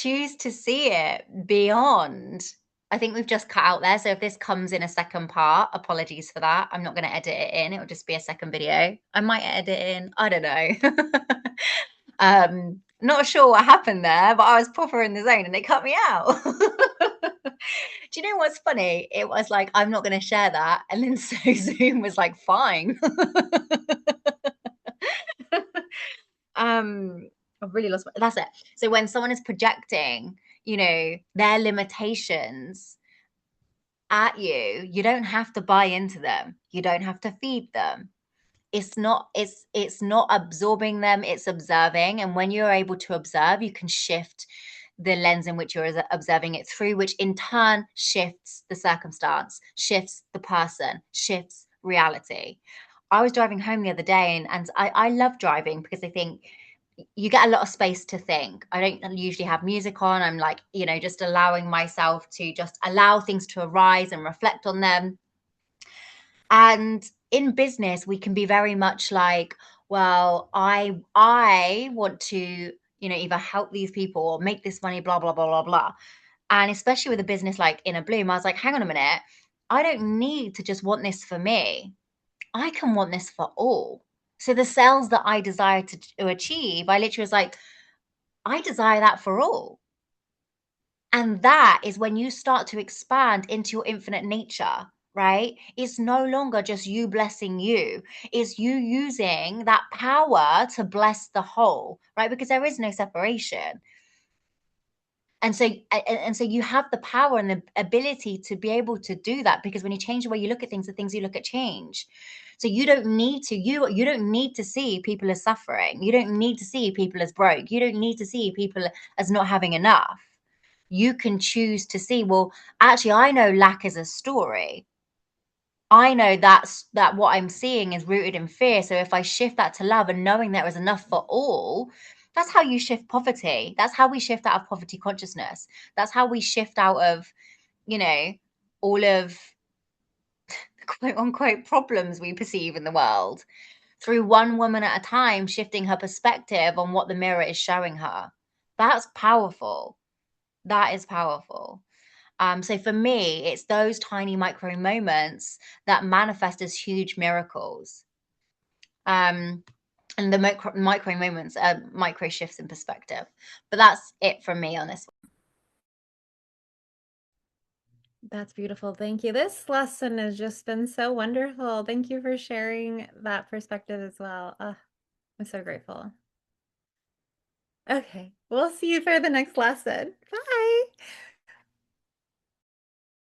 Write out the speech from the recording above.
choose to see it beyond. I think we've just cut out there. So if this comes in a second part, apologies for that. I'm not going to edit it in. It will just be a second video. I might edit it in. I don't know. Not sure what happened there, but I was proper in the zone and they cut me out. Do you know what's funny? It was like, I'm not going to share that. And then so Zoom was like, fine. I've really lost that's it. So when someone is projecting, their limitations at you, you don't have to buy into them. You don't have to feed them. It's not absorbing them, it's observing. And when you're able to observe, you can shift the lens in which you're observing it through, which in turn shifts the circumstance, shifts the person, shifts reality. I was driving home the other day, and I love driving because I think you get a lot of space to think. I don't usually have music on. I'm like, just allowing myself to just allow things to arise and reflect on them. And in business, we can be very much like, well, I want to, either help these people or make this money, blah, blah, blah, blah, blah. And especially with a business like In a Bloom, I was like, hang on a minute. I don't need to just want this for me. I can want this for all. So the sales that I desire to achieve, I literally was like, I desire that for all. And that is when you start to expand into your infinite nature, right? It's no longer just you blessing you, it's you using that power to bless the whole, right? Because there is no separation. And so you have the power and the ability to be able to do that, because when you change the way you look at things, the things you look at change. So you don't need to you don't need to see people as suffering. You don't need to see people as broke. You don't need to see people as not having enough. You can choose to see, well, actually, I know lack is a story. I know that what I'm seeing is rooted in fear. So if I shift that to love and knowing there is enough for all, that's how you shift poverty. That's how we shift out of poverty consciousness. That's how we shift out of, you know, all of the quote unquote problems we perceive in the world, through one woman at a time, shifting her perspective on what the mirror is showing her. That's powerful. That is powerful. So for me, it's those tiny micro moments that manifest as huge miracles. Um, and the micro moments are micro shifts in perspective. But that's it from me on this one. That's beautiful. Thank you. This lesson has just been so wonderful. Thank you for sharing that perspective as well. I'm so grateful. Okay, we'll see you for the next lesson. Bye.